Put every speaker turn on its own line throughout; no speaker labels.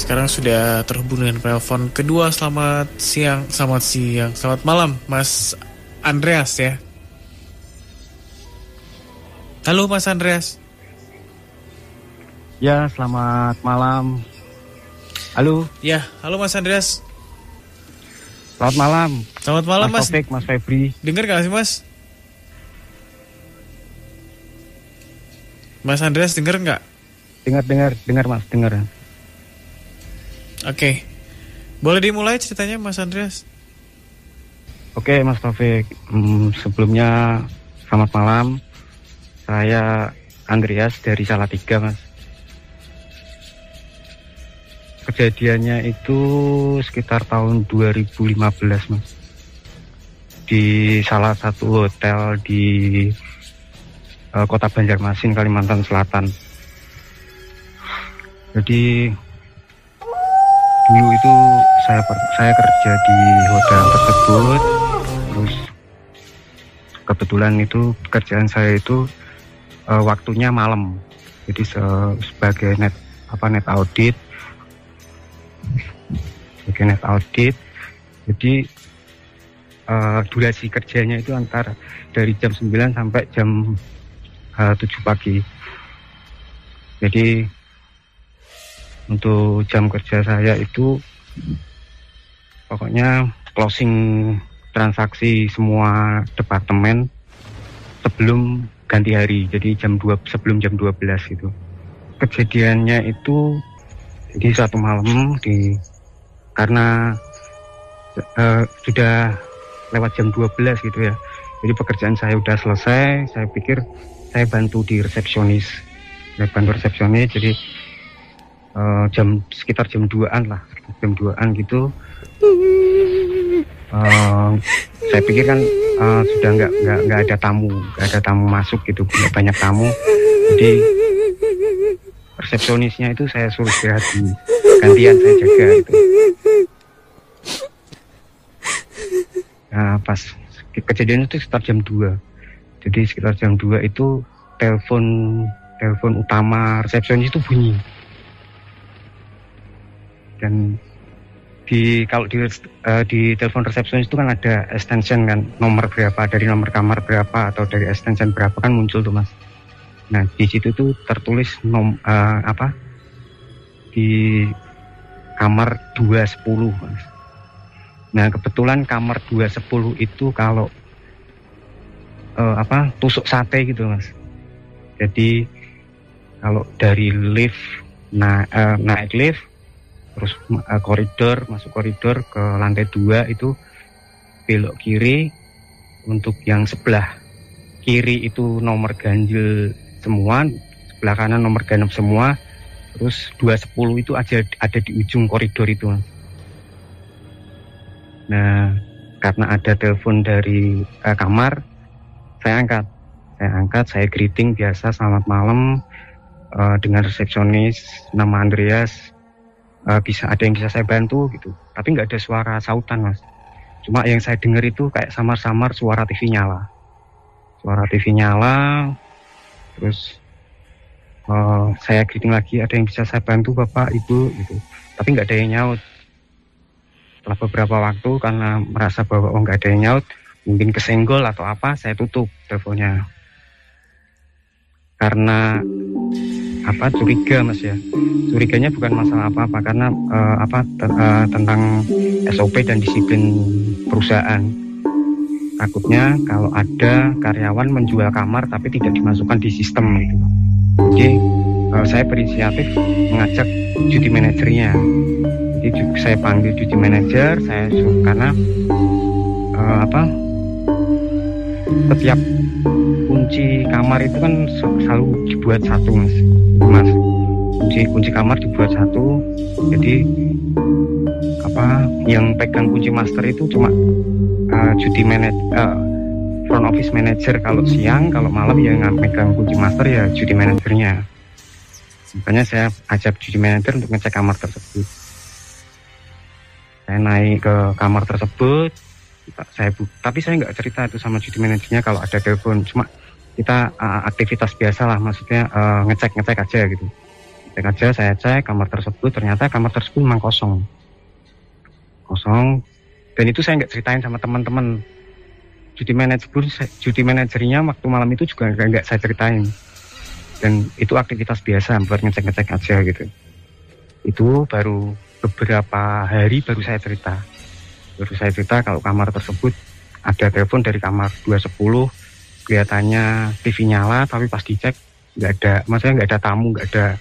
sekarang sudah terhubung dengan telepon kedua. Selamat siang, selamat malam, Mas Andreas ya. Halo Mas Andreas.
Ya, selamat malam. Halo.
Ya, halo Mas Andreas.
Selamat malam.
Selamat malam Mas.
Taufik, Mas Febri.
Dengar gak sih Mas? Mas Andreas dengar nggak?
Dengar Mas, dengar.
Oke. Boleh dimulai ceritanya Mas Andreas?
Oke, Mas Taufik. Sebelumnya selamat malam. Saya Andreas dari Salatiga, Mas. Kejadiannya itu sekitar tahun 2015, Mas. Di salah satu hotel di Kota Banjarmasin, Kalimantan Selatan. Jadi dulu itu saya kerja di hotel tersebut, terus kebetulan itu pekerjaan saya itu waktunya malam, jadi sebagai net audit, jadi durasi kerjanya itu antara dari jam 9 sampai jam 7 pagi. Jadi untuk jam kerja saya itu pokoknya closing transaksi semua departemen sebelum ganti hari. Jadi sebelum jam 12 gitu. Kejadiannya itu di satu malam karena sudah lewat jam 12 gitu ya. Jadi pekerjaan saya udah selesai, saya pikir saya bantu di resepsionis. Jadi sekitar jam 2-an lah, gitu. Saya pikir kan sudah nggak ada tamu masuk gitu, nggak banyak tamu. Jadi resepsionisnya itu saya suruh istirahat, gantian saya jaga gitu. Nah, pas kejadian itu sekitar jam 2. Jadi sekitar jam 2 itu telepon utama resepsionis itu bunyi. Dan kalau di telepon resepsionis itu kan ada extension kan, nomor berapa, dari nomor kamar berapa atau dari extension berapa kan muncul tuh Mas. Nah, di situ tuh tertulis di kamar 210 Mas. Nah, kebetulan kamar 210 itu kalau tusuk sate gitu Mas. Jadi kalau dari lift naik lift terus masuk koridor ke lantai 2 itu belok kiri, untuk yang sebelah kiri itu nomor ganjil semua, sebelah kanan nomor genap semua, terus 210 itu ada di ujung koridor itu Mas. Nah, karena ada telepon dari kamar, saya angkat, saya greeting biasa, selamat malam, dengan resepsionis, nama Andreas, ada yang bisa saya bantu gitu. Tapi nggak ada suara sautan Mas. Cuma yang saya dengar itu kayak samar-samar suara TV nyala. Terus saya greeting lagi, ada yang bisa saya bantu Bapak, Ibu gitu. Tapi nggak ada yang nyaut. Setelah beberapa waktu karena merasa bahwa nggak ada yang nyaut, mungkin kesenggol atau apa, saya tutup teleponnya. Karena curiga Mas ya. Curiganya bukan masalah apa-apa, karena tentang SOP dan disiplin perusahaan. Takutnya kalau ada karyawan menjual kamar tapi tidak dimasukkan di sistem gitu. Jadi saya berinisiatif mengajak duty manajernya. Jadi saya panggil duty manager, saya suruh, karena setiap kunci kamar itu kan selalu dibuat satu Mas. Kunci kamar dibuat satu. Jadi yang pegang kunci master itu cuma front office manager kalau siang, kalau malam yang pegang kunci master ya duty manajernya. Makanya saya ajak duty manager untuk ngecek kamar tersebut. Saya naik ke kamar tersebut, tapi saya nggak cerita itu sama duty manajernya kalau ada telepon. Cuma kita aktivitas biasa lah, maksudnya ngecek aja gitu. Cek aja, saya cek kamar tersebut, ternyata kamar tersebut memang kosong. Dan itu saya nggak ceritain sama teman-teman. Duty manajernya waktu malam itu juga nggak saya ceritain. Dan itu aktivitas biasa buat ngecek-ngecek aja gitu. Itu baru beberapa hari baru saya cerita. Kalau kamar tersebut ada telepon dari kamar 210, kelihatannya TV nyala, tapi pas dicek nggak ada, maksudnya nggak ada tamu, nggak ada.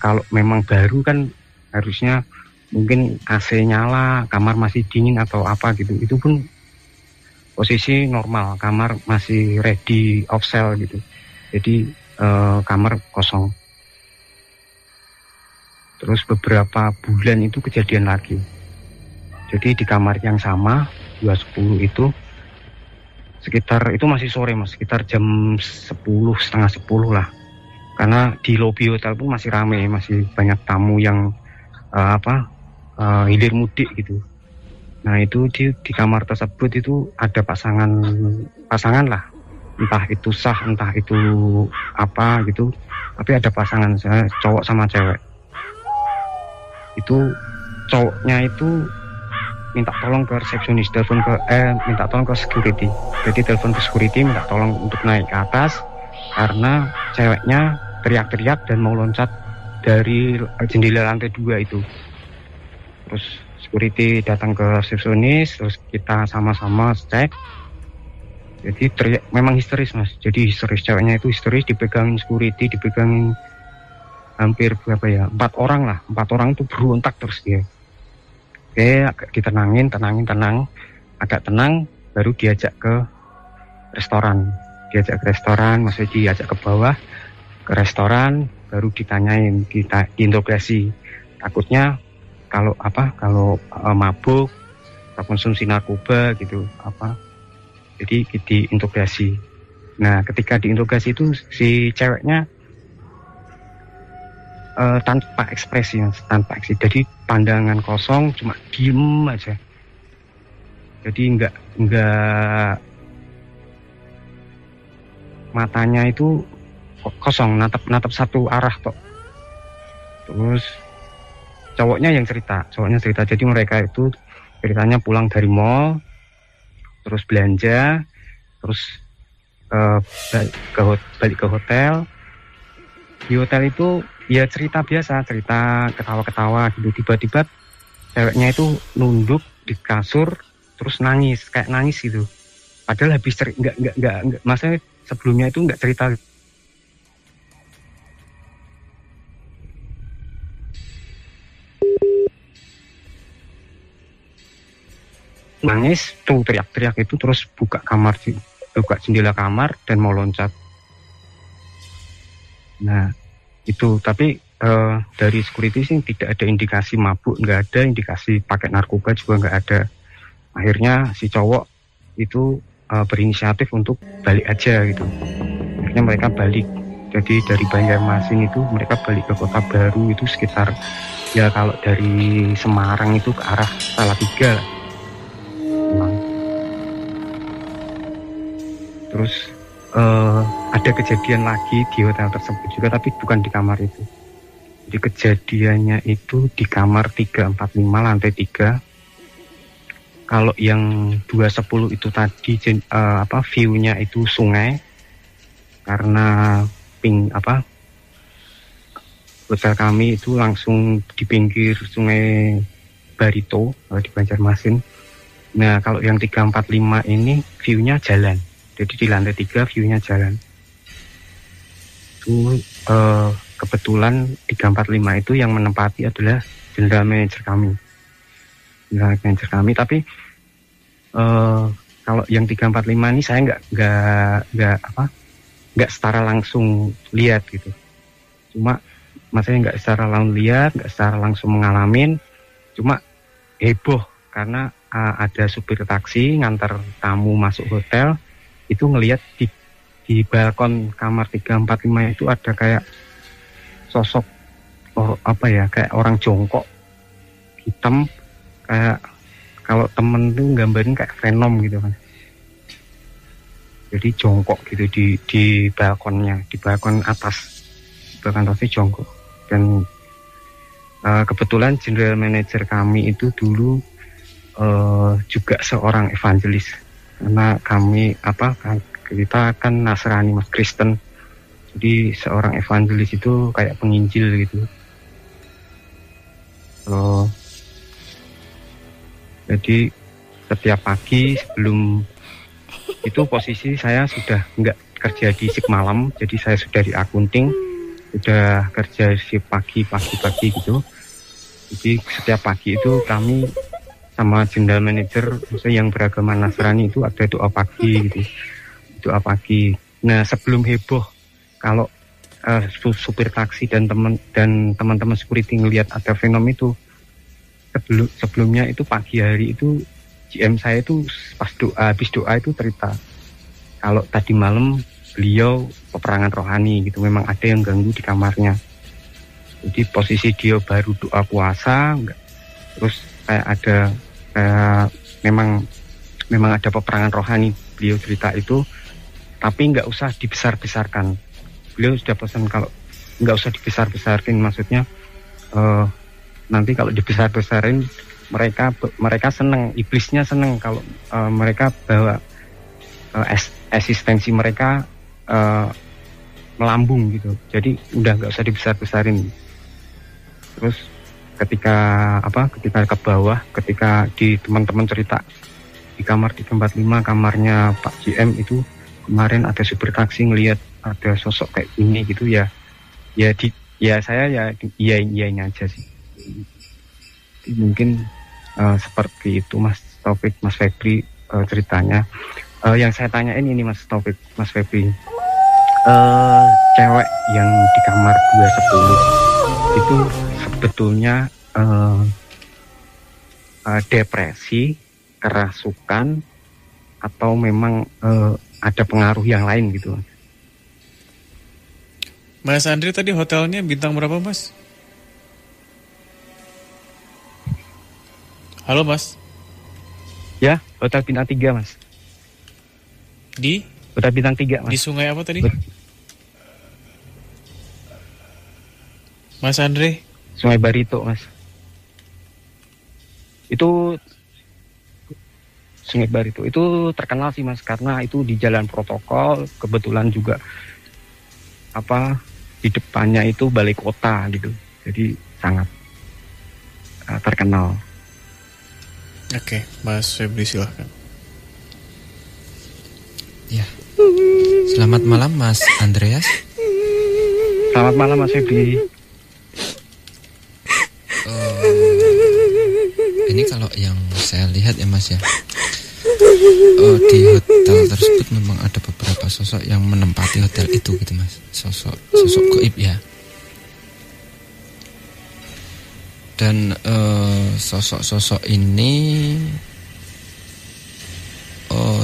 Kalau memang baru kan harusnya mungkin AC nyala, kamar masih dingin atau apa gitu. Itu pun posisi normal, kamar masih ready off sale gitu. Jadi kamar kosong. Terus beberapa bulan itu kejadian lagi. Jadi di kamar yang sama 210 itu sekitar, itu masih sore mas, sekitar jam 10, setengah 10 lah. Karena di lobi hotel pun masih rame, masih banyak tamu yang hilir mudik gitu. Nah itu di kamar tersebut itu ada pasangan lah, entah itu sah, entah itu apa gitu, tapi ada pasangan, cowok sama cewek. Itu cowoknya itu minta tolong ke resepsionis, minta tolong ke security. Jadi telepon ke security minta tolong untuk naik ke atas karena ceweknya teriak-teriak dan mau loncat dari jendela lantai 2 itu. Terus security datang ke resepsionis, terus kita sama-sama cek. Jadi memang histeris mas. Jadi histeris, ceweknya itu histeris, dipegangin security, dipegangin hampir 4 orang itu berontak terus dia. Oke, agak ditenangin, agak tenang, baru diajak ke restoran, maksudnya diajak ke bawah, ke restoran, baru ditanyain, diinterogasi. Takutnya kalau mabuk, atau konsumsi narkoba gitu, jadi diinterogasi. Nah, ketika diinterogasi itu si ceweknya tanpa ekspresi. Jadi pandangan kosong, cuma diem aja. Jadi enggak matanya itu kosong, natap satu arah tok. Terus cowoknya cerita. Jadi mereka itu ceritanya pulang dari mall, terus belanja, terus balik ke hotel. Di hotel itu ya cerita biasa, cerita ketawa-ketawa gitu. Tiba-tiba ceweknya itu nunduk di kasur terus nangis, kayak nangis gitu. Padahal habis enggak, maksudnya sebelumnya itu enggak cerita. Nangis tuh, teriak-teriak itu, terus buka jendela kamar dan mau loncat. Nah itu, tapi dari security sih tidak ada indikasi mabuk, nggak ada indikasi pakai narkoba juga nggak ada. Akhirnya si cowok itu berinisiatif untuk balik aja gitu. Akhirnya mereka balik. Jadi dari Banjarmasin itu mereka balik ke Kota Baru itu sekitar, ya kalau dari Semarang itu ke arah Salatiga lah. Terus ada kejadian lagi di hotel tersebut juga, tapi bukan di kamar itu. Jadi kejadiannya itu di kamar 345 lantai 3. Kalau yang 210 itu tadi view-nya itu sungai, karena hotel kami itu langsung di pinggir sungai Barito di Banjarmasin. Nah kalau yang 345 ini view-nya jalan. Jadi di lantai 3 view-nya jalan. Itu kebetulan 345 itu yang menempati adalah general manager kami. Tapi kalau yang 345 ini saya nggak secara langsung lihat gitu. Cuma maksudnya nggak secara langsung lihat, nggak secara langsung mengalamin. Cuma heboh karena ada supir taksi ngantar tamu masuk hotel. Itu ngelihat di balkon kamar 345 itu ada kayak sosok kayak orang jongkok hitam, kayak kalau temen tuh gambarin kayak Venom gitu kan. Jadi jongkok gitu di balkonnya, di balkon atas belakang taksi jongkok. Dan kebetulan general manager kami itu dulu juga seorang evangelis, karena kami kita kan Nasrani Mas, Kristen. Jadi seorang evangelis itu kayak penginjil gitu. Jadi setiap pagi sebelum itu posisi saya sudah nggak kerja di shift malam, jadi saya sudah di akunting, sudah kerja shift pagi gitu. Jadi setiap pagi itu kami sama general manager, misalnya yang beragama Nasrani itu ada doa pagi gitu, doa pagi. Nah sebelum heboh, kalau supir taksi dan teman-teman security ngelihat ada fenomena itu, sebelumnya itu pagi hari itu GM saya itu pas habis doa itu cerita kalau tadi malam beliau peperangan rohani gitu, memang ada yang ganggu di kamarnya. Jadi posisi dia baru doa puasa, terus memang ada peperangan rohani, beliau cerita itu, tapi nggak usah dibesar-besarkan. Beliau sudah pesan kalau nggak usah dibesar-besarin, maksudnya nanti kalau dibesar-besarin mereka seneng, iblisnya seneng kalau mereka bawa eksistensi mereka melambung gitu. Jadi udah nggak usah dibesar-besarin. Terus ketika ke bawah, ketika di teman-teman cerita di kamar 345 kamarnya Pak GM itu kemarin ada supir taksi ngelihat ada sosok kayak ini gitu ya saya iyain aja sih. Mungkin seperti itu Mas Taufik, Mas Febri ceritanya. Yang saya tanyain ini Mas Taufik, Mas Febri, cewek yang di kamar 210 itu sebetulnya depresi, kerasukan, atau memang ada pengaruh yang lain gitu?
Mas Andri tadi hotelnya bintang berapa Mas? Halo Mas.
Ya, hotel bintang 3 Mas.
Di?
Hotel bintang 3 Mas.
Di sungai apa tadi? Mas Andre?
Sungai Barito Mas. Itu Sungai Barito itu terkenal sih Mas, karena itu di jalan protokol, kebetulan juga di depannya itu balai kota gitu, jadi sangat terkenal.
Oke, Mas Febri silahkan.
Ya, selamat malam Mas Andreas.
Selamat malam Mas Febri.
Ini kalau yang saya lihat ya Mas ya, di hotel tersebut memang ada beberapa sosok yang menempati hotel itu gitu Mas, sosok gaib ya. Dan sosok-sosok ini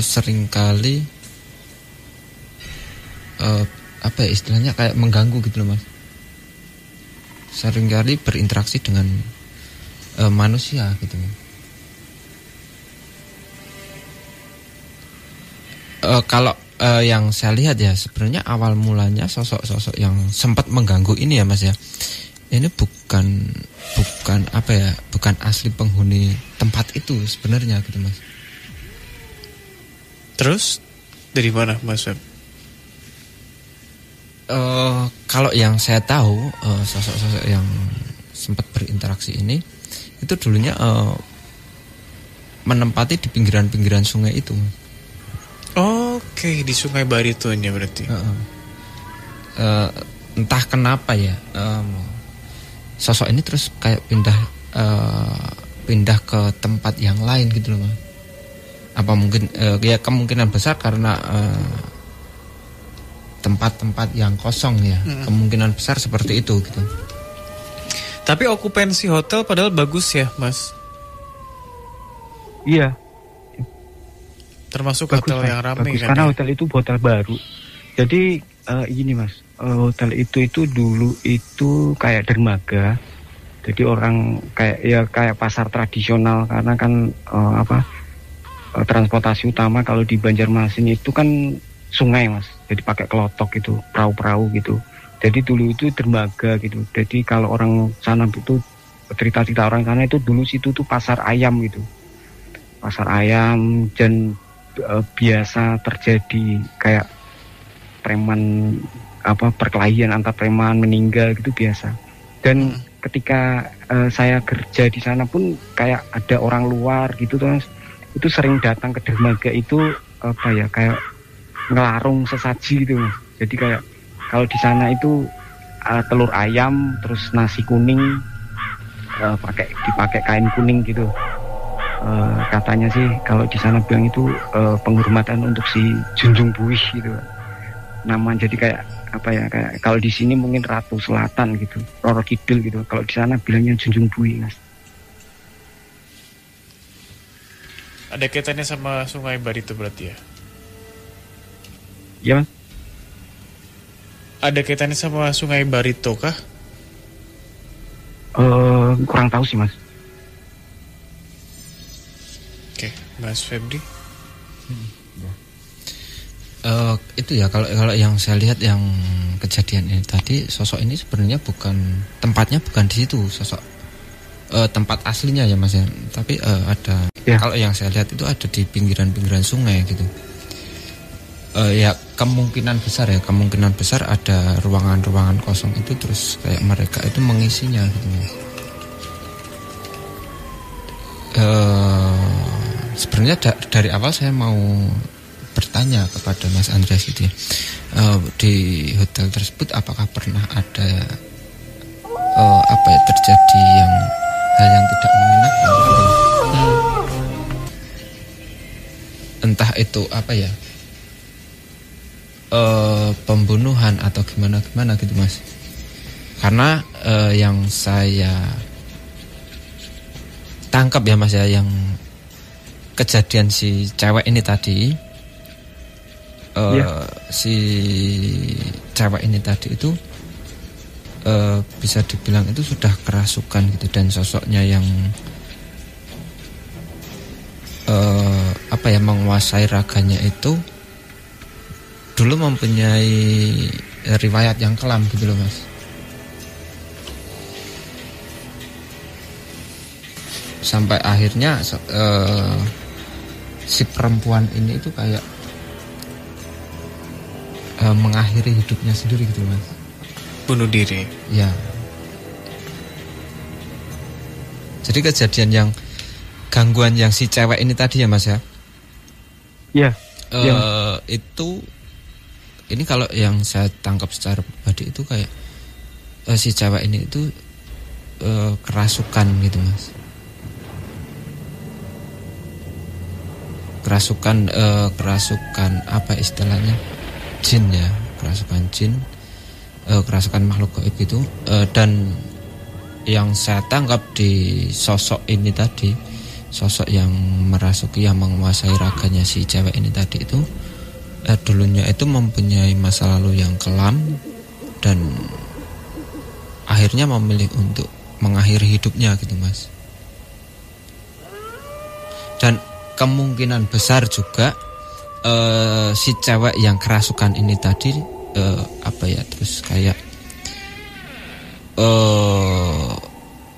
seringkali istilahnya kayak mengganggu gitu loh Mas. Seringkali berinteraksi dengan manusia gitu. Kalau yang saya lihat ya, sebenarnya awal mulanya sosok-sosok yang sempat mengganggu ini ya Mas ya, ini bukan asli penghuni tempat itu sebenarnya gitu Mas.
Terus dari mana Mas Feb?
Kalau yang saya tahu, sosok-sosok yang sempat berinteraksi ini itu dulunya menempati di pinggiran-pinggiran sungai itu.
Oke, di Sungai Baritonya berarti.
Entah kenapa ya, sosok ini terus kayak pindah ke tempat yang lain gitu loh Mas. Apa mungkin ya kemungkinan besar karena tempat-tempat yang kosong ya, kemungkinan besar seperti itu gitu.
Tapi okupansi hotel padahal bagus ya Mas?
Iya.
Termasuk
bagus,
hotel yang ramai
bagus,
kan?
Karena
ya?
hotel itu hotel baru. Jadi ini Mas, hotel itu dulu itu kayak dermaga. Jadi orang kayak pasar tradisional, karena kan transportasi utama kalau di Banjarmasin itu kan sungai Mas. Jadi pakai kelotok gitu, perahu-perahu gitu. Jadi dulu itu dermaga gitu. Jadi kalau orang sana itu, cerita-cerita orang sana itu dulu situ tuh pasar ayam gitu. Pasar ayam, dan biasa terjadi kayak preman, perkelahian antar preman meninggal gitu biasa. Dan ketika saya kerja di sana pun kayak ada orang luar gitu tuh, itu sering datang ke dermaga itu kayak ngelarung sesaji gitu Mas. Jadi kayak kalau di sana itu telur ayam terus nasi kuning, dipakai kain kuning gitu. Katanya sih kalau di sana bilang itu penghormatan untuk si Junjung Buih gitu. Nama jadi kayak kayak kalau di sini mungkin Ratu Selatan gitu, Roro Kidul gitu. Kalau di sana bilangnya Junjung Buih Mas.
Ada kaitannya sama Sungai Barito berarti ya?
Iya Mas.
Ada kaitannya sama Sungai Barito kah?
Kurang tahu sih Mas.
Oke, Mas Febri.
Itu ya, kalau yang saya lihat yang kejadian ini tadi, sosok ini sebenarnya tempatnya bukan di situ, sosok tempat aslinya ya Mas ya. Tapi ada kalau yang saya lihat itu ada di pinggiran-pinggiran sungai gitu. Ya kemungkinan besar ada ruangan-ruangan kosong itu, terus kayak mereka itu mengisinya gitu Mas. Sebenarnya dari awal saya mau bertanya kepada Mas Andreas gitu ya, di hotel tersebut apakah pernah ada terjadi hal yang tidak mengenakan gitu. Entah itu pembunuhan atau gimana gitu Mas. Karena yang saya tangkap ya Mas ya, yang kejadian si cewek ini tadi, si cewek ini tadi itu bisa dibilang itu sudah kerasukan gitu, dan sosoknya yang menguasai raganya itu dulu mempunyai riwayat yang kelam gitu loh Mas. Sampai akhirnya si perempuan ini itu kayak mengakhiri hidupnya sendiri gitu Mas.
Bunuh diri.
Ya. Jadi kejadian yang gangguan yang si cewek ini tadi ya Mas ya.
Iya.
Itu ini kalau yang saya tangkap secara pribadi itu kayak si cewek ini itu kerasukan gitu Mas. Kerasukan apa istilahnya? Jin ya, kerasukan jin. Kerasukan makhluk gaib itu, dan yang saya tangkap di sosok ini tadi, sosok yang merasuki, yang menguasai raganya si cewek ini tadi itu dulunya itu mempunyai masa lalu yang kelam, dan akhirnya memilih untuk mengakhiri hidupnya gitu Mas. Dan kemungkinan besar juga si cewek yang kerasukan ini tadi terus kayak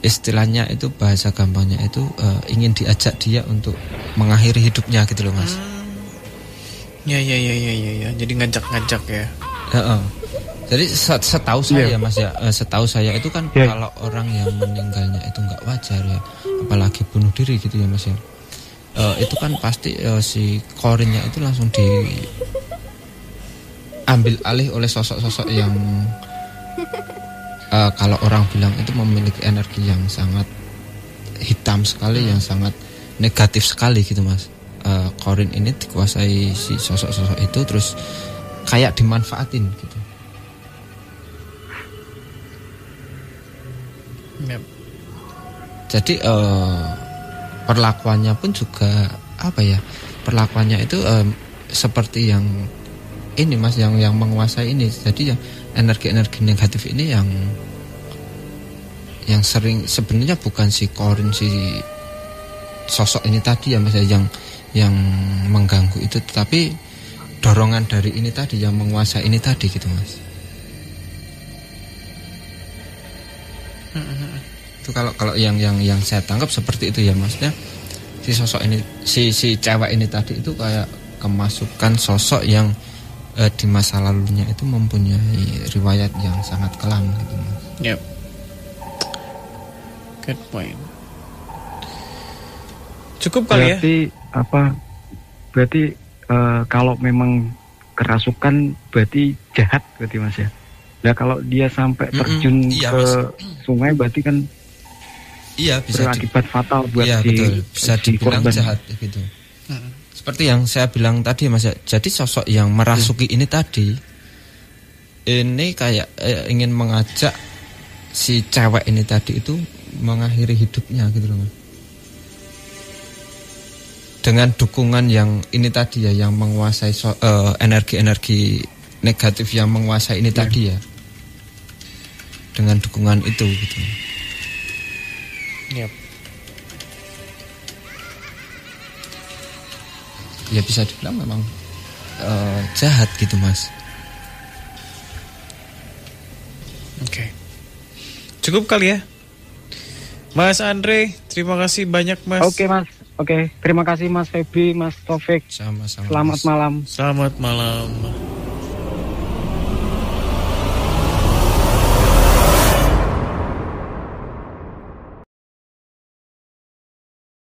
istilahnya itu, bahasa gampangnya itu ingin diajak dia untuk mengakhiri hidupnya gitu loh Mas.
Ya. Jadi ngajak-ngajak ya.
Jadi setahu saya Mas ya, setahu saya itu kan kalau orang yang meninggalnya itu nggak wajar ya, apalagi bunuh diri gitu ya Mas ya. Itu kan pasti si korinnya itu langsung diambil alih oleh sosok-sosok yang kalau orang bilang itu memiliki energi yang sangat hitam sekali, yang sangat negatif sekali gitu Mas. Korin ini dikuasai si sosok-sosok itu, terus kayak dimanfaatin gitu.
Yep.
Jadi perlakuannya pun juga perlakuannya itu seperti yang ini Mas, yang menguasai ini. Jadi yang energi-energi negatif ini yang sering sebenarnya bukan si korin, si sosok ini tadi ya Mas, yang mengganggu itu, tetapi dorongan dari ini tadi yang menguasai ini tadi gitu Mas. Itu kalau yang saya tangkap seperti itu ya, maksudnya si sosok ini si cewek ini tadi itu kayak kemasukan sosok yang di masa lalunya itu mempunyai riwayat yang sangat kelam gitu.
Yep. Good point. Cukup kali
berarti, ya. Berarti kalau memang kerasukan berarti jahat berarti Mas ya. Nah kalau dia sampai terjun ke sungai berarti kan bisa berakibat fatal buat
betul. Bisa dibilang jahat gitu. Seperti yang saya bilang tadi Mas ya, jadi sosok yang merasuki ini tadi ini kayak ingin mengajak si cewek ini tadi itu mengakhiri hidupnya gitu loh Mas. Dengan dukungan yang ini tadi ya, yang menguasai energi-energi negatif yang menguasai ini tadi ya. Dengan dukungan itu gitu.
Yep.
Ya bisa dibilang memang jahat gitu Mas.
Oke. Cukup kali ya Mas Andre, terima kasih banyak Mas.
Oke Mas, oke. Terima kasih Mas Febri, Mas Taufik.
Sama-sama.
Selamat malam.
Selamat malam.